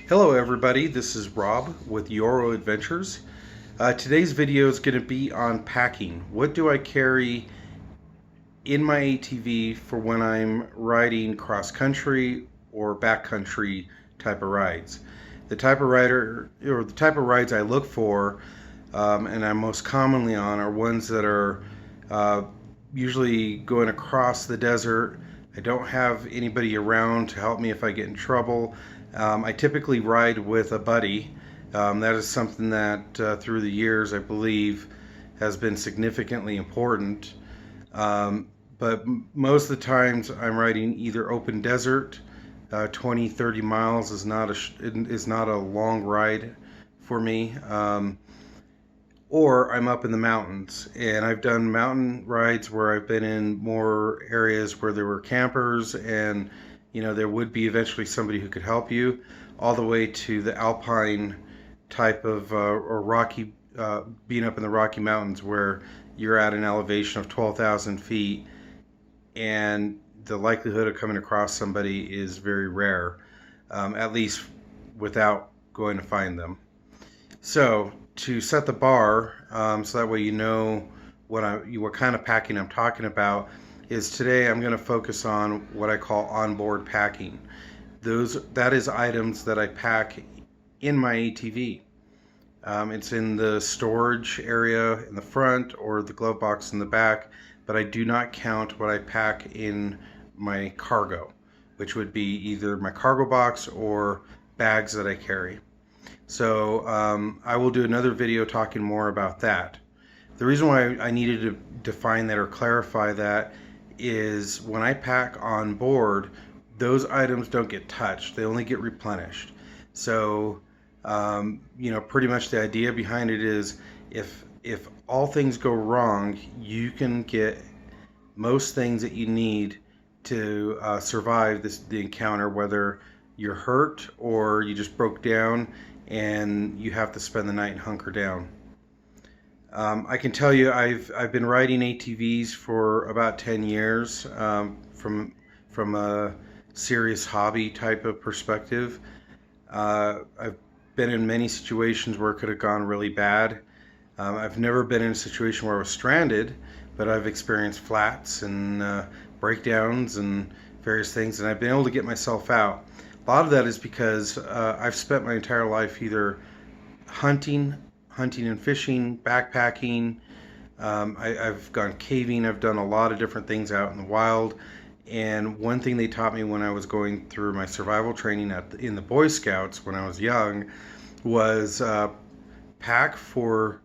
Hello everybody, this is Rob with Yoro Adventures. Today's video is going to be on packing. What do I carry in my ATV for when I'm riding cross-country or backcountry type of rides? The type of rides I look for and I'm most commonly on are ones that are usually going across the desert. I don't have anybody around to help me if I get in trouble. I typically ride with a buddy. That is something that through the years I believe has been significantly important. But most of the times I'm riding either open desert. 20-30 miles is not a long ride for me. Or I'm up in the mountains, and I've done mountain rides where I've been in more areas where there were campers and there would be eventually somebody who could help you, all the way to the alpine type of or rocky, being up in the Rocky Mountains where you're at an elevation of 12,000 feet and the likelihood of coming across somebody is very rare, at least without going to find them. So to set the bar, so that way you know what kind of packing I'm talking about, is today I'm going to focus on what I call onboard packing. That is items that I pack in my ATV. It's in the storage area in the front or the glove box in the back, but I do not count what I pack in my cargo, which would be either my cargo box or bags that I carry. So I will do another video talking more about that. The reason why I needed to define that or clarify that is when I pack on board, those items don't get touched. They only get replenished. So, pretty much the idea behind it is if all things go wrong, you can get most things that you need to survive the encounter, whether you're hurt or you just broke down and you have to spend the night and hunker down. I can tell you I've been riding ATVs for about 10 years from a serious hobby type of perspective. I've been in many situations where it could have gone really bad. I've never been in a situation where I was stranded, but I've experienced flats and breakdowns and various things, and I've been able to get myself out. A lot of that is because I've spent my entire life either hunting and fishing, backpacking. I've gone caving. I've done a lot of different things out in the wild. And one thing they taught me when I was going through my survival training in the Boy Scouts when I was young was pack for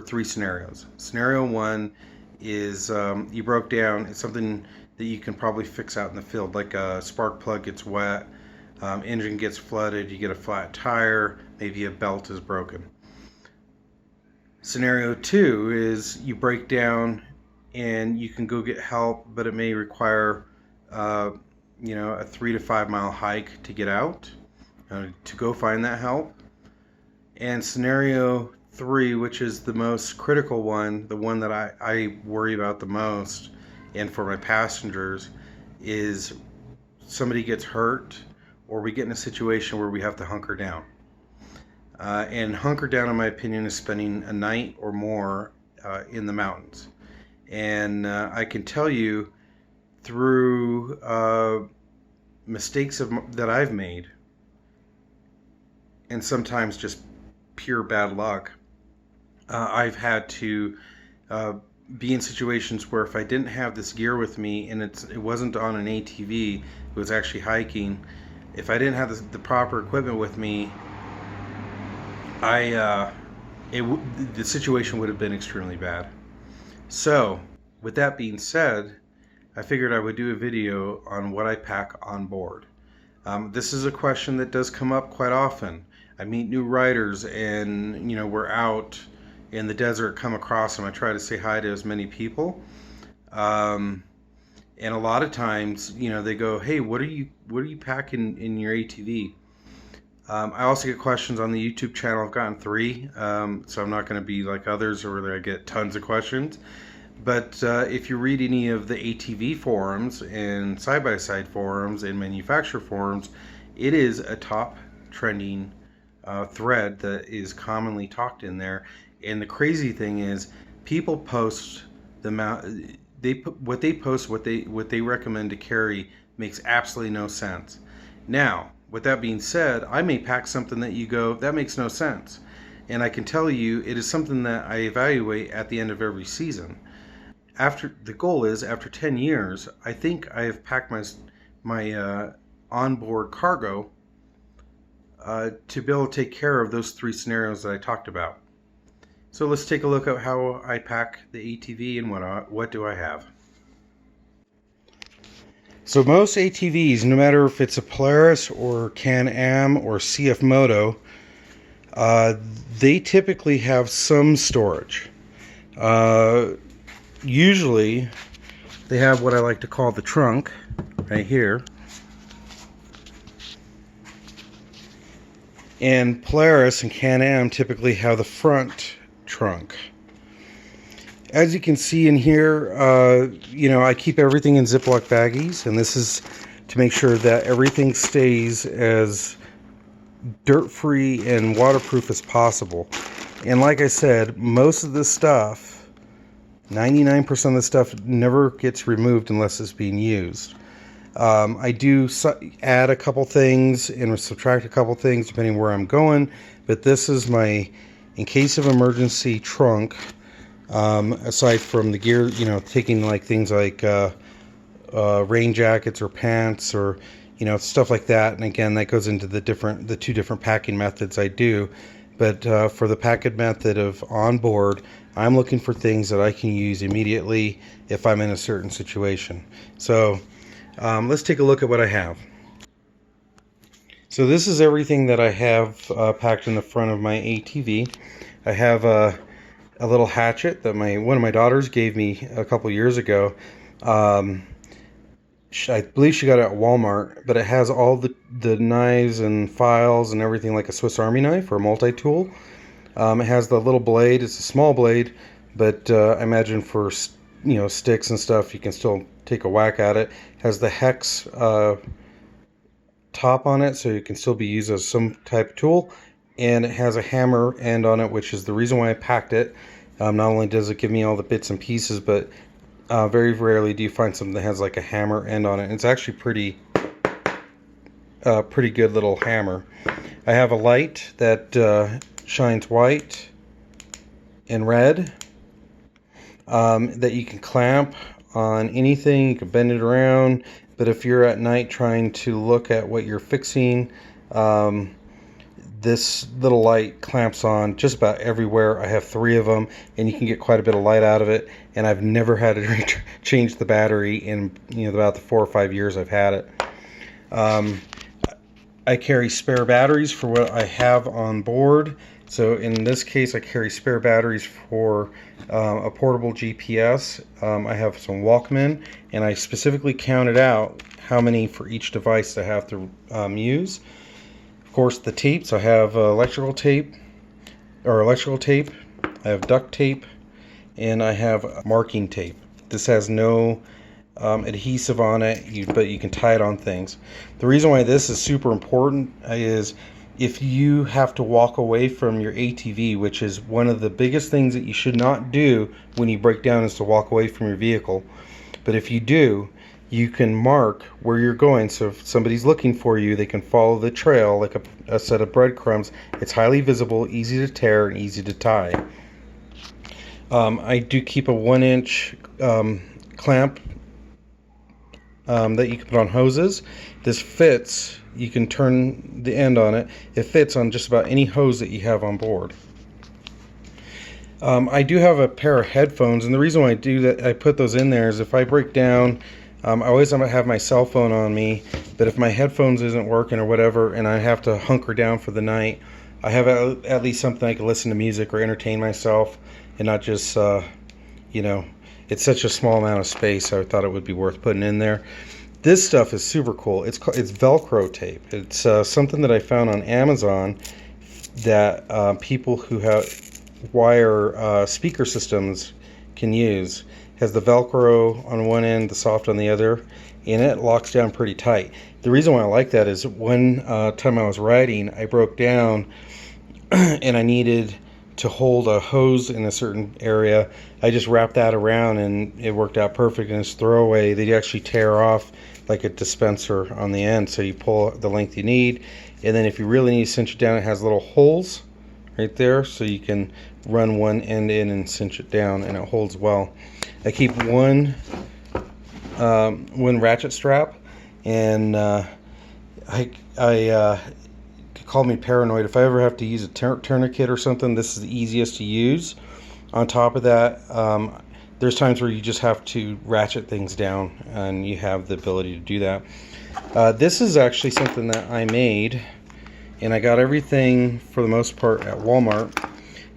three scenarios. Scenario one is you broke down. It's something that you can probably fix out in the field, like a spark plug gets wet, engine gets flooded, you get a flat tire, maybe a belt is broken. Scenario two is you break down and you can go get help, but it may require a 3 to 5 mile hike to get out, to go find that help. And scenario three, which is the most critical one, the one that I worry about the most, and for my passengers, is somebody gets hurt or we get in a situation where we have to hunker down. And hunker down, in my opinion, is spending a night or more in the mountains. And I can tell you through mistakes that I've made, and sometimes just pure bad luck, I've had to be in situations where if I didn't have this gear with me, and it wasn't on an ATV, it was actually hiking, if I didn't have the proper equipment with me, the situation would have been extremely bad. So with that being said, I figured I would do a video on what I pack on board. This is a question that does come up quite often. I meet new riders and we're out in the desert, come across them. I try to say hi to as many people, and a lot of times they go, hey, what are you packing in your ATV? I also get questions on the YouTube channel. I've gotten 3, so I'm not going to be like others where I get tons of questions. But if you read any of the ATV forums and side-by-side forums and manufacturer forums, It is a top trending thread that is commonly talked in there. And the crazy thing is, people post the mount. What they post, what they recommend to carry makes absolutely no sense. Now, with that being said, I may pack something that you go, that makes no sense. And I can tell you, it is something that I evaluate at the end of every season. The goal is, after 10 years, I think I have packed my onboard cargo to be able to take care of those 3 scenarios that I talked about. So let's take a look at how I pack the ATV and what do I have. So most ATVs, no matter if it's a Polaris or Can-Am or CF Moto, they typically have some storage. Usually they have what I like to call the trunk right here. And Polaris and Can-Am typically have the front trunk. As you can see in here, I keep everything in Ziploc baggies, and this is to make sure that everything stays as dirt-free and waterproof as possible. And like I said, most of this stuff, 99% of the stuff, never gets removed unless it's being used. I do add a couple things and subtract a couple things depending where I'm going, but this is my in case of emergency trunk. Aside from the gear, taking like things like rain jackets or pants or stuff like that. And again, that goes into the 2 different packing methods I do. But for the packing method of onboard, I'm looking for things that I can use immediately if I'm in a certain situation. So let's take a look at what I have. So this is everything that I have packed in the front of my ATV. I have a little hatchet that one of my daughters gave me a couple years ago. I believe she got it at Walmart, but it has all the knives and files and everything like a Swiss Army knife or a multi-tool. It has the little blade. It's a small blade, but I imagine for sticks and stuff, you can still take a whack at it. It has the hex top on it, so it can still be used as some type of tool. And it has a hammer end on it, which is the reason why I packed it. Not only does it give me all the bits and pieces, but very rarely do you find something that has like a hammer end on it. It's actually pretty good little hammer. I have a light that shines white and red that you can clamp on anything. You can bend it around, but if you're at night trying to look at what you're fixing, this little light clamps on just about everywhere. I have 3 of them, and you can get quite a bit of light out of it. And I've never had to change the battery in about the 4 or 5 years I've had it. I carry spare batteries for what I have on board. So in this case, I carry spare batteries for a portable GPS. I have some Walkman, and I specifically counted out how many for each device I have to use. Of course, the tapes, I have electrical tape. I have duct tape, and I have marking tape. This has no adhesive on it, but you can tie it on things. The reason why this is super important is if you have to walk away from your ATV, which is one of the biggest things that you should not do when you break down, is to walk away from your vehicle. But if you do, you can mark where you're going, so if somebody's looking for you, they can follow the trail like a set of breadcrumbs. It's highly visible, easy to tear, and easy to tie. I do keep a 1-inch clamp that you can put on hoses. This fits, you can turn the end on it. It fits on just about any hose that you have on board. I do have a pair of headphones, and the reason why I do that, I put those in there, is if I break down, I always have my cell phone on me, but if my headphones isn't working or whatever, and I have to hunker down for the night, I have at least something I can listen to music or entertain myself, and not just, it's such a small amount of space, so I thought it would be worth putting in there. This stuff is super cool. It's Velcro tape. It's something that I found on Amazon that people who have wire speaker systems can use. has the Velcro on one end, the soft on the other, and it locks down pretty tight. The reason why I like that is one time I was riding, I broke down and I needed to hold a hose in a certain area. I just wrapped that around and it worked out perfect. And it's throwaway. They actually tear off like a dispenser on the end, so you pull the length you need, and then if you really need to cinch it down, it has little holes right there, so you can run one end in and cinch it down, and it holds well. I keep one ratchet strap, and call me paranoid. If I ever have to use a tourniquet or something, this is the easiest to use. On top of that, there's times where you just have to ratchet things down, and you have the ability to do that. This is actually something that I made, and I got everything for the most part at Walmart,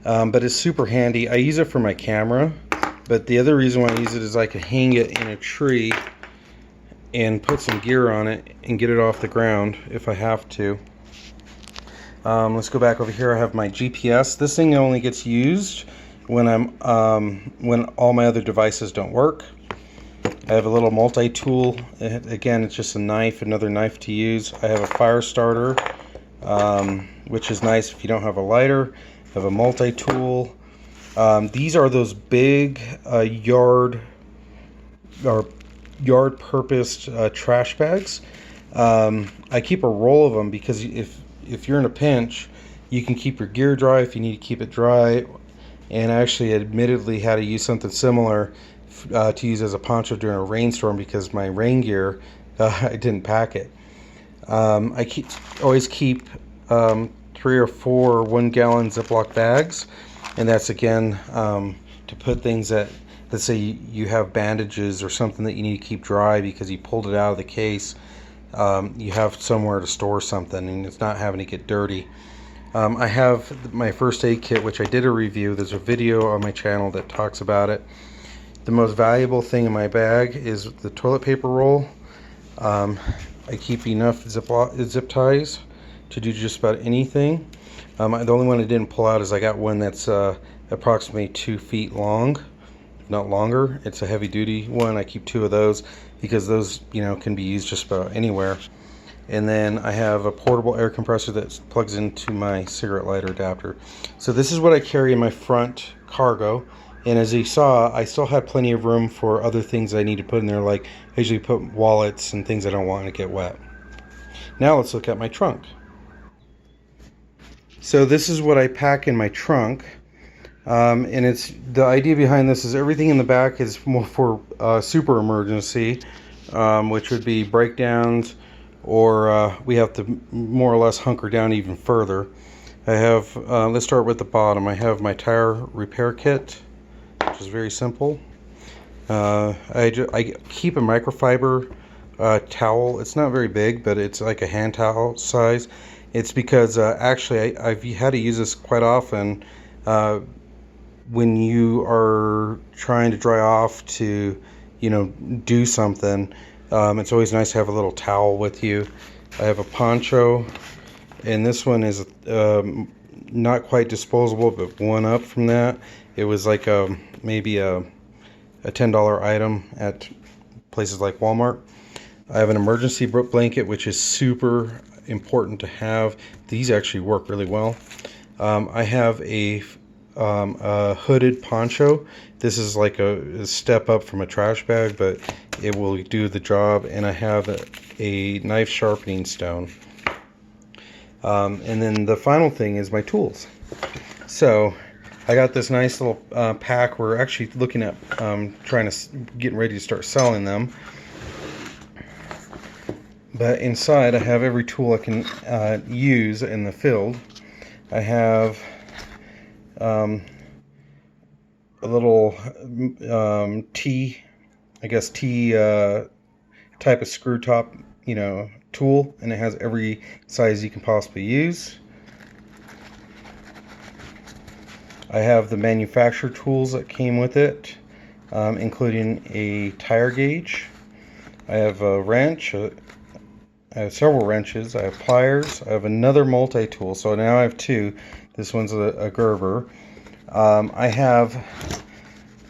but it's super handy. I use it for my camera, but the other reason why I use it is I can hang it in a tree and put some gear on it and get it off the ground if I have to. Let's go back over here. I have my GPS. This thing only gets used when when all my other devices don't work. I have a little multi-tool. Again, it's just a knife, another knife to use. I have a fire starter, which is nice if you don't have a lighter. I have a multi-tool. These are those big yard purposed trash bags. I keep a roll of them because if you're in a pinch, you can keep your gear dry if you need to keep it dry. And I actually admittedly had to use something similar to use as a poncho during a rainstorm because my rain gear, I didn't pack it. I always keep 3 or 4 1-gallon Ziploc bags, and that's again to put things that, let's say you have bandages or something that you need to keep dry because you pulled it out of the case. You have somewhere to store something and it's not having to get dirty. I have my first aid kit, which I did a review. There's a video on my channel that talks about it. The most valuable thing in my bag is the toilet paper roll. I keep enough zip ties to do just about anything. The only one I didn't pull out is I got one that's approximately 2 feet long, not longer. It's a heavy duty one. I keep 2 of those because those, can be used just about anywhere. And then I have a portable air compressor that plugs into my cigarette lighter adapter. So this is what I carry in my front cargo. And as you saw, I still had plenty of room for other things I need to put in there, like I usually put wallets and things I don't want to get wet. Now let's look at my trunk. So this is what I pack in my trunk. And it's the idea behind this is everything in the back is more for super emergency, which would be breakdowns, or we have to more or less hunker down even further. I have, let's start with the bottom. I have my tire repair kit, which is very simple. I keep a microfiber towel. It's not very big, but it's like a hand towel size. It's because actually I've had to use this quite often when you are trying to dry off to, do something. It's always nice to have a little towel with you. I have a poncho, and this one is not quite disposable, but one up from that. It was like maybe a $10 item at places like Walmart. I have an emergency blanket, which is super important to have. These actually work really well. I have a hooded poncho. This is like a step up from a trash bag, but it will do the job. And I have a knife sharpening stone. And then the final thing is my tools. So I got this nice little pack. We're actually looking at getting ready to start selling them. But inside I have every tool I can use in the field. I have a little T type of screw top, tool, and it has every size you can possibly use. I have the manufacturer tools that came with it, including a tire gauge. I have a wrench. I have several wrenches. I have pliers. I have another multi-tool. So now I have 2. This one's a Gerber. I have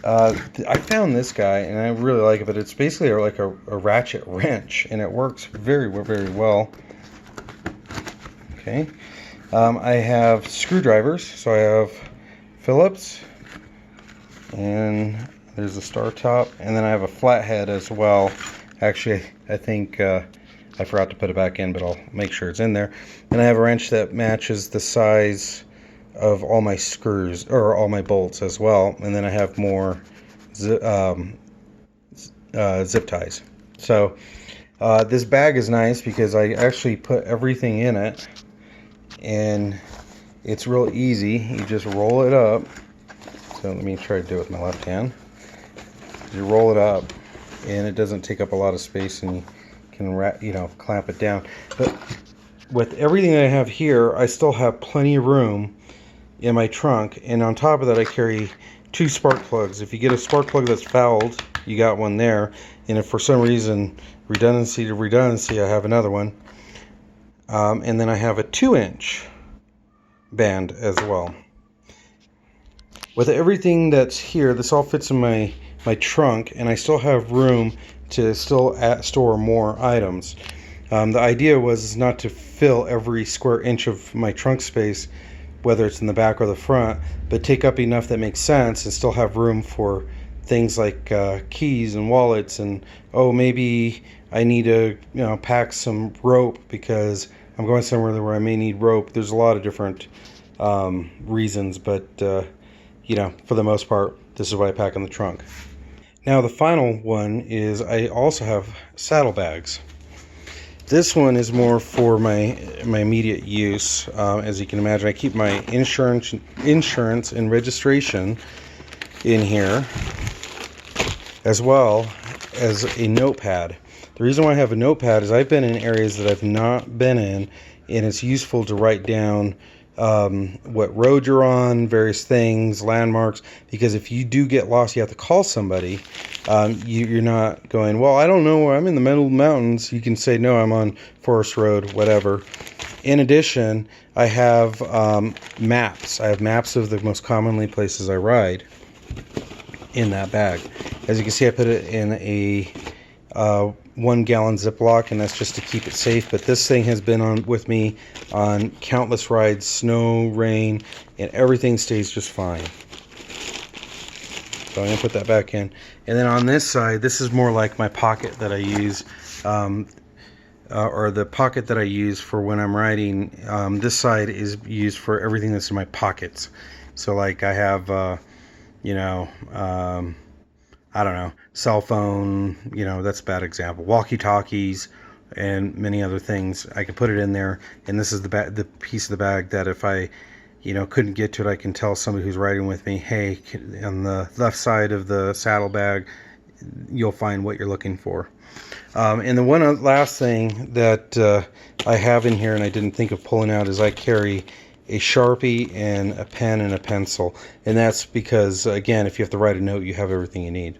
I found this guy and I really like it, but it's basically like a ratchet wrench, and it works very, very well. Okay. I have screwdrivers, so I have Phillips, and there's a star top, and then I have a flathead as well. Actually, I think I forgot to put it back in, but I'll make sure it's in there. And I have a wrench that matches the size of all my screws, or all my bolts as well. And then I have more zip ties. So this bag is nice because I actually put everything in it, and it's real easy. You just roll it up. So let me try to do it with my left hand. You roll it up, and it doesn't take up a lot of space, and you can clamp it down. But with everything I have here, I still have plenty of room in my trunk, and on top of that I carry 2 spark plugs. If you get a spark plug that's fouled, you got one there, and if for some reason, redundancy to redundancy, I have another one. And then I have a 2-inch band as well. With everything that's here, this all fits in my trunk, and I still have room to still store more items. The idea was not to fill every square inch of my trunk space, whether it's in the back or the front, but take up enough that makes sense and still have room for things like keys and wallets, and maybe I need to pack some rope because I'm going somewhere where I may need rope. There's a lot of different reasons, but for the most part, this is what I pack in the trunk. Now the final one is I also have saddlebags. This one is more for my immediate use. As you can imagine, I keep my insurance and registration in here, as well as a notepad. The reason why I have a notepad is I've been in areas that I've not been in, and it's useful to write down what road you're on, various things, landmarks, because if you do get lost, you have to call somebody. You're not going, well, I don't know, I'm in the middle of the mountains. You can say, no, I'm on Forest Road, whatever. In addition, I have maps. I have maps of the most commonly places I ride in that bag. As you can see, I put it in a 1-gallon Ziploc, and that's just to keep it safe. But this thing has been with me on countless rides, snow, rain, and everything stays just fine. So I'm going to put that back in. And then on this side, this is more like my pocket that I use, or the pocket that I use for when I'm riding. This side is used for everything that's in my pockets. So like I have, I don't know, cell phone, that's a bad example, walkie-talkies, and many other things. I can put it in there, and this is the piece of the bag that if I couldn't get to it, I can tell somebody who's riding with me, hey, on the left side of the saddlebag, you'll find what you're looking for. And the one last thing that I have in here, and I didn't think of pulling out, is I carry a Sharpie and a pen and a pencil. And that's because, again, if you have to write a note, you have everything you need.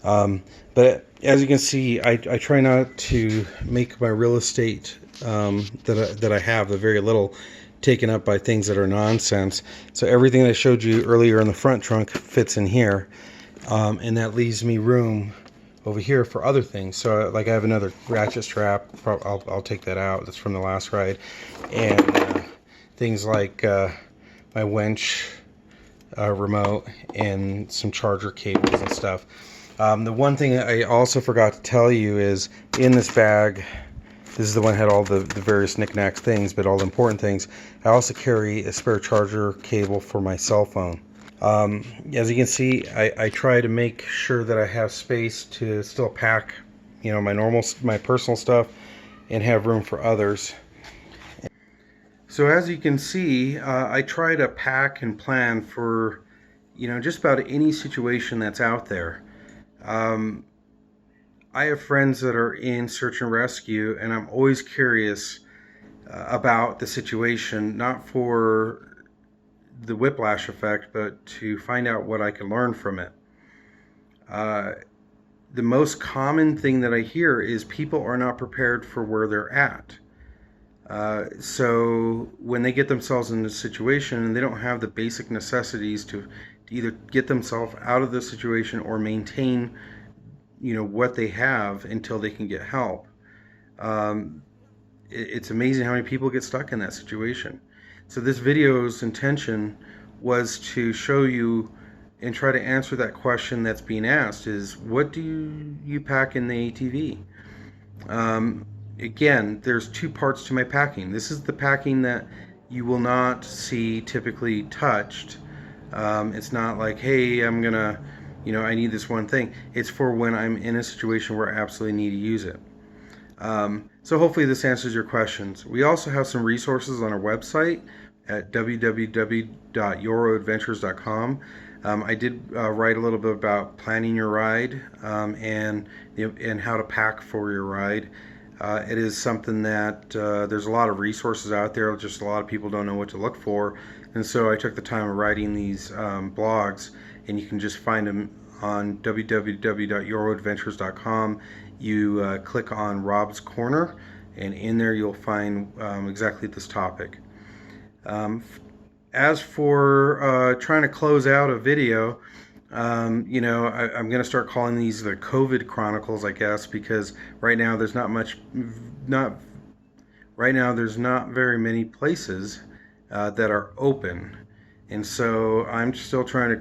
But as you can see, I try not to make my real estate that I have, the very little, taken up by things that are nonsense. So everything I showed you earlier in the front trunk fits in here, and that leaves me room over here for other things. So like I have another ratchet strap. I'll take that out. That's from the last ride, and things like my winch remote and some charger cables and stuff. The one thing I also forgot to tell you is in this bag, this is the one that had all the various knickknacks things, but all the important things. I also carry a spare charger cable for my cell phone. As you can see, I try to make sure that I have space to still pack, my personal stuff, and have room for others. So as you can see, I try to pack and plan for, just about any situation that's out there. I have friends that are in search and rescue, and I'm always curious about the situation, not for the whiplash effect, but to find out what I can learn from it. The most common thing that I hear is people are not prepared for where they're at. So when they get themselves in a situation and they don't have the basic necessities to either get themselves out of this situation or maintain, what they have until they can get help. It's amazing how many people get stuck in that situation. So this video's intention was to show you and try to answer that question that's being asked, is what do you pack in the ATV? Again, there's two parts to my packing. This is the packing that you will not see typically touched. It's not like, hey, I'm gonna, I need this one thing. It's for when I'm in a situation where I absolutely need to use it. So hopefully this answers your questions. We also have some resources on our website at www.yoroadventures.com. I did write a little bit about planning your ride and how to pack for your ride. It is something that there's a lot of resources out there, just a lot of people don't know what to look for, and so I took the time of writing these blogs, and you can just find them on www.yoroadventures.com. You click on Rob's Corner, and in there you'll find exactly this topic. As for trying to close out a video, I'm going to start calling these the COVID Chronicles, I guess, because right now there's not very many places that are open, and so I'm still trying to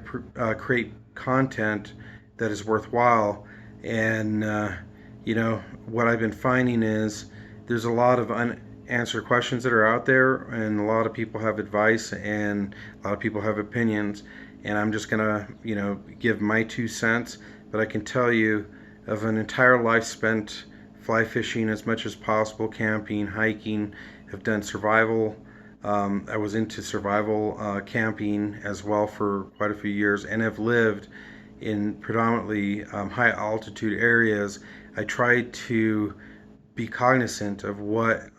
create content that is worthwhile. And what I've been finding is there's a lot of unanswered questions that are out there, and a lot of people have advice and a lot of people have opinions, and I'm just gonna give my 2 cents. But I can tell you, of an entire life spent fly fishing as much as possible, camping, hiking, have done survival. I was into survival camping as well for quite a few years, and have lived in predominantly high altitude areas. I tried to be cognizant of what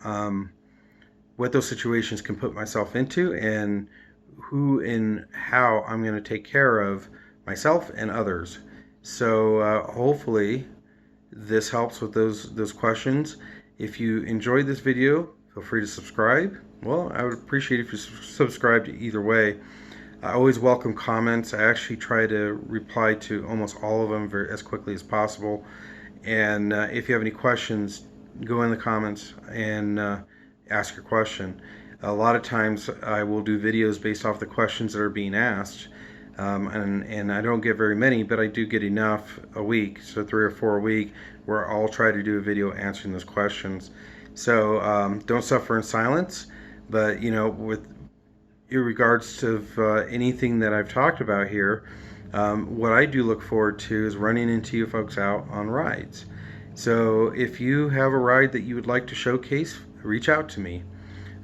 those situations can put myself into, and who and how I'm going to take care of myself and others. So hopefully this helps with those questions. If you enjoyed this video, feel free to subscribe. Well, I would appreciate if you subscribed either way. I always welcome comments. I actually try to reply to almost all of them as quickly as possible. And if you have any questions, go in the comments and ask your question. A lot of times I will do videos based off the questions that are being asked, and I don't get very many, but I do get enough a week, so 3 or 4 a week, where I'll try to do a video answering those questions. So don't suffer in silence. But with in regards to anything that I've talked about here, what I do look forward to is running into you folks out on rides. So if you have a ride that you would like to showcase, reach out to me.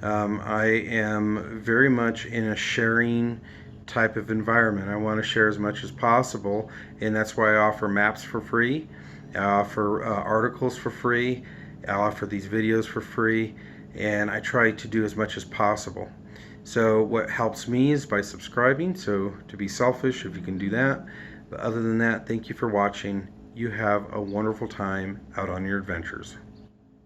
I am very much in a sharing type of environment. I want to share as much as possible, and that's why I offer maps for free, I offer articles for free, I offer these videos for free, and I try to do as much as possible. So what helps me is by subscribing, so to be selfish, if you can do that. But other than that, thank you for watching. You have a wonderful time out on your adventures.